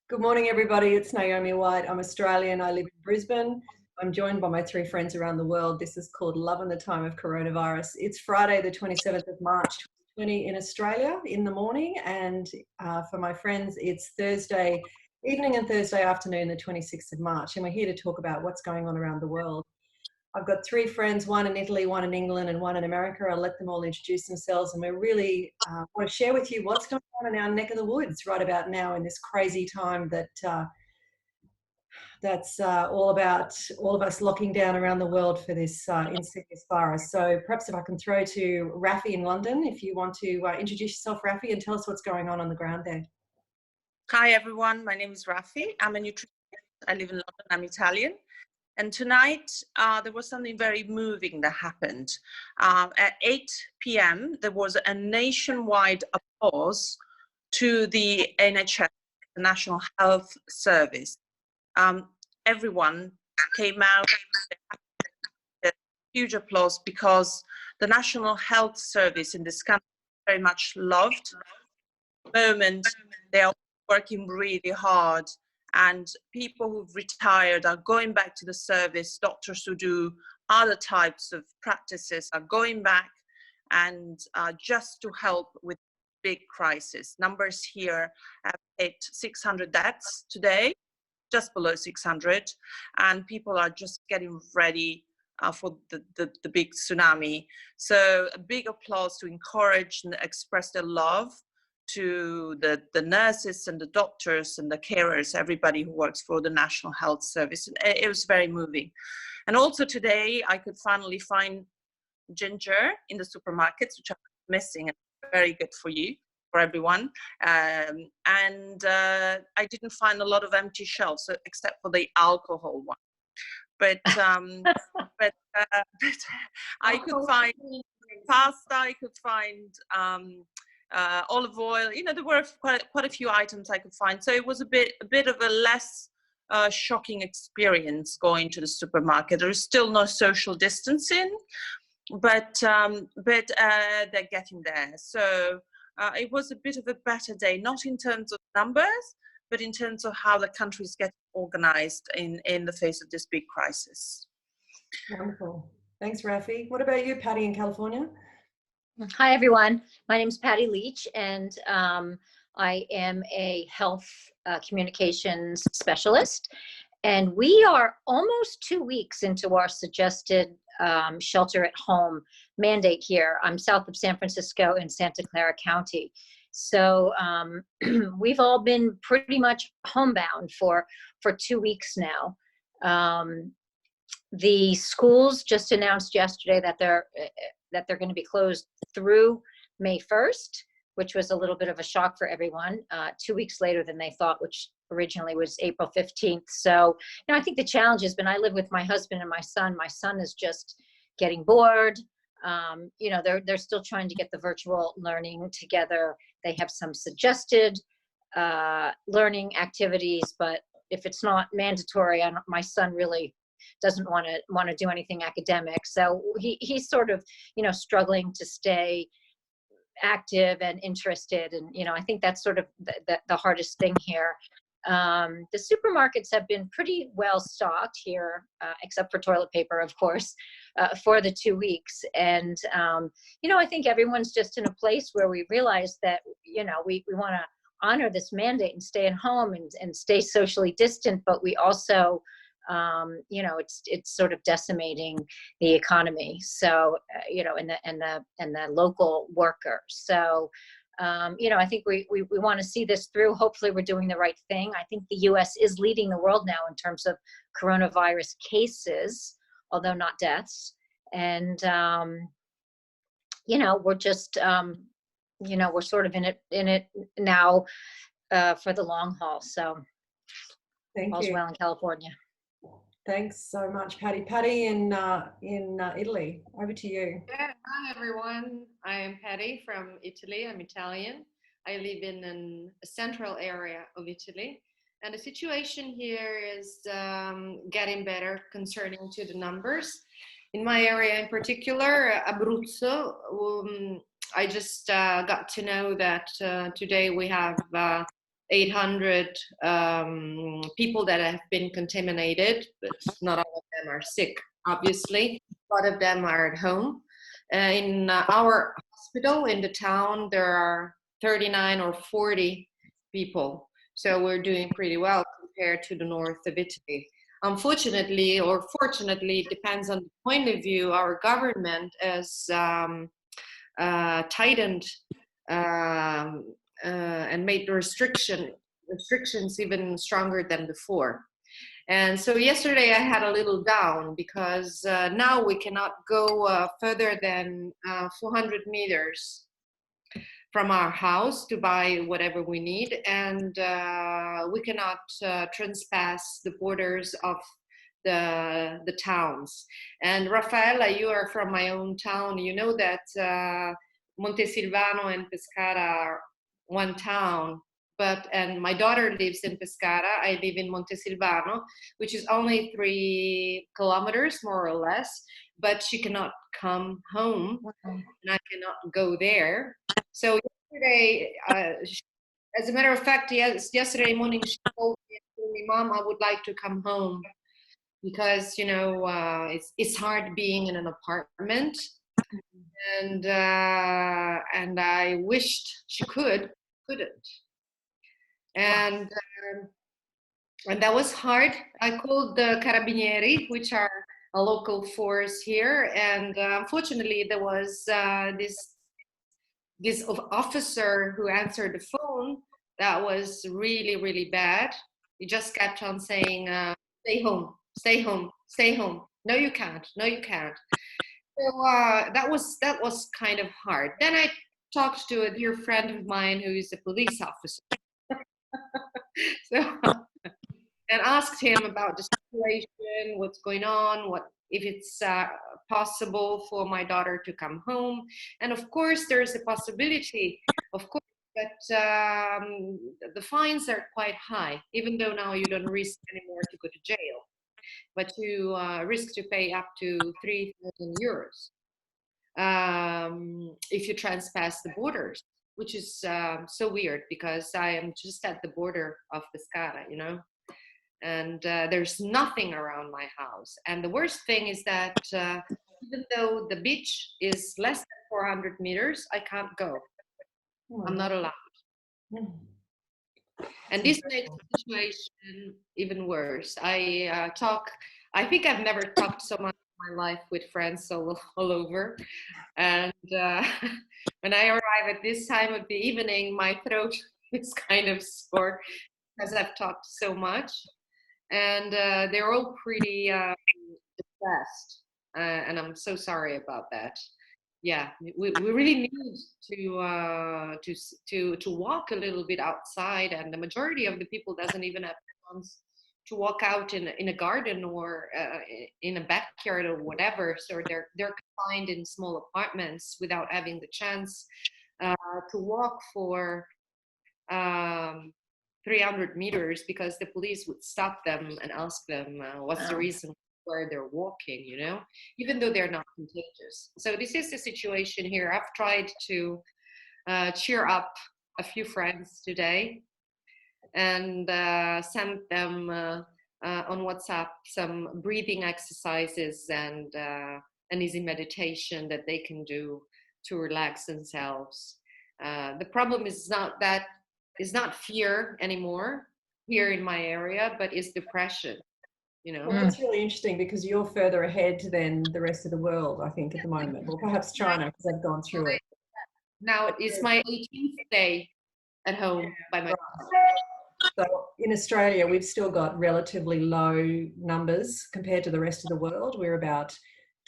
Good morning, everybody. It's Naomi White. I'm Australian. I live in Brisbane. I'm joined by my three friends around the world. This is called Love in the Time of Coronavirus. It's Friday, the 27th of March, 2020 in Australia in the morning. And for my friends, it's Thursday evening and Thursday afternoon, the 26th of March. And we're here to talk about what's going on around the world. I've got three friends, one in Italy, one in England, and one in America. I'll let them all introduce themselves, and we really want to share with you what's going on in our neck of the woods right about now in this crazy time that's all about all of us locking down around the world for this insidious virus. So perhaps if I can throw to Raffi in London, if you want to introduce yourself, Raffi, and tell us what's going on the ground there. Hi, everyone. My name is Raffi. I'm a nutritionist. I live in London. I'm Italian. And tonight, there was something very moving that happened. At 8 p.m., there was a nationwide applause to the NHS, the National Health Service. Everyone came out, a huge applause, because the National Health Service in this country is very much loved. At the moment, they are working really hard. And people who've retired are going back to the service. Doctors who do other types of practices are going back and just to help with big crisis. Numbers here have hit 600 deaths today, just below 600. And people are just getting ready for the big tsunami. So a big applause to encourage and express their love to the nurses and the doctors and the carers, everybody who works for the National Health Service. It was very moving. And also today, I could finally find ginger in the supermarkets, which I'm missing, and very good for you, for everyone. And I didn't find a lot of empty shelves, except for the alcohol one. But I could find pasta, I could find olive oil. You know, there were quite a few items I could find. So it was a bit of a less shocking experience going to the supermarket. There is still no social distancing, but they're getting there. So it was a bit of a better day, not in terms of numbers, but in terms of how the country is getting organized in the face of this big crisis. Wonderful. Thanks, Raffi. What about you, Patty, in California? Hi, everyone. My name is Patty Leegh, and I am a health communications specialist. And we are almost 2 weeks into our suggested shelter at home mandate here. I'm south of San Francisco in Santa Clara County. So we've all been pretty much homebound for 2 weeks now. The schools just announced yesterday that they're going to be closed through May 1st, which was a little bit of a shock for everyone, 2 weeks later than they thought, which originally was April 15th. So, I think the challenge has been, I live with my husband and my son. My son is just getting bored. They're still trying to get the virtual learning together. They have some suggested learning activities, but if it's not mandatory, my son really doesn't want to do anything academic. So he's sort of, struggling to stay active and interested. And, I think that's sort of the hardest thing here. The supermarkets have been pretty well stocked here, except for toilet paper, of course, for the 2 weeks. And, I think everyone's just in a place where we realize that, we want to honor this mandate and stay at home and stay socially distant, but we also, it's sort of decimating the economy. So, and the local workers. So, I think we want to see this through. Hopefully we're doing the right thing. I think the US is leading the world now in terms of coronavirus cases, although not deaths. And, we're just, we're sort of in it now for the long haul. So all's well in California. Thanks so much, Patty. Patty in Italy, over to you. Yeah, hi everyone. I am Patty from Italy. I'm Italian. I live in a central area of Italy. And the situation here is getting better concerning to the numbers. In my area in particular, Abruzzo, I just got to know that today we have 800 people that have been contaminated, but not all of them are sick, obviously. A lot of them are at home. In our hospital in the town, there are 39 or 40 people. So we're doing pretty well compared to the north of Italy. Unfortunately, or fortunately, it depends on the point of view, our government has tightened and made the restrictions even stronger than before. And so yesterday I had a little down because now we cannot go further than 400 meters from our house to buy whatever we need, and we cannot trespass the borders of the towns. And Raffaella, you are from my own town. You know that Montesilvano and Pescara are one town, and my daughter lives in Pescara. I live in Montesilvano, which is only 3 kilometers more or less, but she cannot come home and I cannot go there. So yesterday, as a matter of fact, yesterday morning she told me, Mom, I would like to come home because, you know, it's hard being in an apartment. And I wished she couldn't. And that was hard. I called the Carabinieri, which are a local force here, and unfortunately there was this officer who answered the phone that was really, really bad. He just kept on saying, stay home, stay home, stay home. No, you can't. No, you can't. So that was kind of hard. Then I talked to a dear friend of mine who is a police officer. So and asked him about the situation, what's going on, what if it's possible for my daughter to come home. And of course, there's a possibility, of course, but the fines are quite high, even though now you don't risk anymore to go to jail, but you risk to pay up to 3,000 euros if you trespass the borders, which is so weird because I am just at the border of Pescara, you know. And there's nothing around my house. And the worst thing is that even though the beach is less than 400 meters, I can't go. I'm not allowed. And this makes the situation even worse. I think I've never talked so much in my life with friends all over. And when I arrive at this time of the evening, my throat is kind of sore because I've talked so much. And they're all pretty depressed, and I'm so sorry about that. Yeah, we really need to walk a little bit outside, and the majority of the people doesn't even have chance to walk out in a garden or in a backyard or whatever. So they're confined in small apartments without having the chance to walk for 300 meters because the police would stop them and ask them what's the reason why they're walking, you know, even though they're not contagious. So this is the situation here. I've tried to cheer up a few friends today and sent them on WhatsApp some breathing exercises and an easy meditation that they can do to relax themselves. The problem is not fear anymore here in my area, but it's depression, you know. Well, that's really interesting because you're further ahead than the rest of the world, I think, at the moment, or perhaps China because they've gone through it. Now it's my 18th day at home by myself. So in Australia, we've still got relatively low numbers compared to the rest of the world. We're about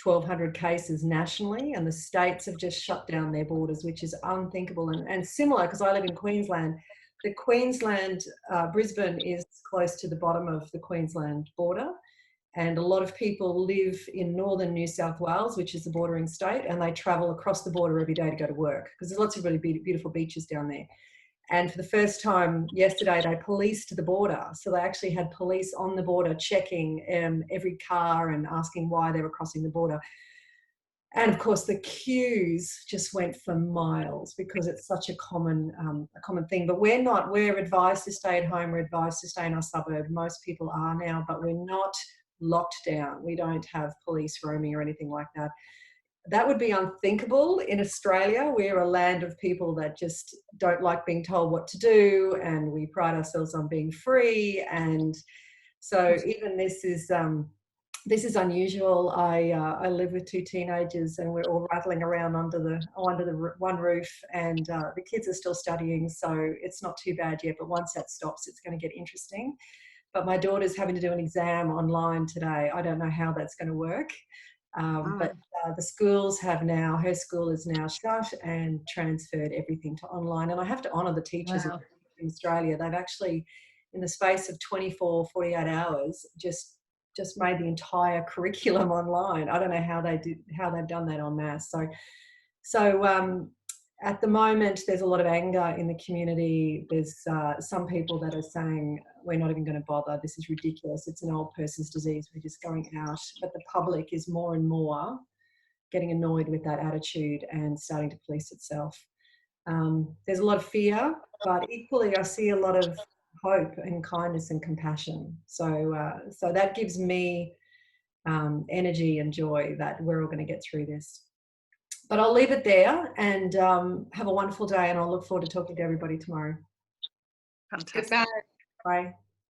1,200 cases nationally, and the states have just shut down their borders, which is unthinkable. And similar, because I live in Queensland, the Queensland, Brisbane is close to the bottom of the Queensland border. And a lot of people live in northern New South Wales, which is the bordering state, and they travel across the border every day to go to work because there's lots of really beautiful beaches down there. And for the first time yesterday, they policed the border. So they actually had police on the border checking every car and asking why they were crossing the border. And of course, the queues just went for miles because it's such a common thing. But we're advised to stay at home. We're advised to stay in our suburb. Most people are now, but we're not locked down. We don't have police roaming or anything like that. That would be unthinkable in Australia. We're a land of people that just don't like being told what to do, and we pride ourselves on being free. And so even this is unusual. I live with two teenagers, and we're all rattling around under the one roof, and the kids are still studying, so it's not too bad yet. But once that stops, it's going to get interesting. But my daughter's having to do an exam online today. I don't know how that's going to work. But the schools her school is now shut and transferred everything to online. And I have to honour the teachers in Australia. They've actually, in the space of 24, 48 hours, just made the entire curriculum online. I don't know how they've done that en masse. So at the moment, there's a lot of anger in the community. There's some people that are saying, we're not even going to bother. This is ridiculous. It's an old person's disease. We're just going out. But the public is more and more getting annoyed with that attitude and starting to police itself. There's a lot of fear, but equally I see a lot of hope and kindness and compassion. So that gives me energy and joy that we're all going to get through this. But I'll leave it there, and have a wonderful day, and I'll look forward to talking to everybody tomorrow. Fantastic. Goodbye. Bye.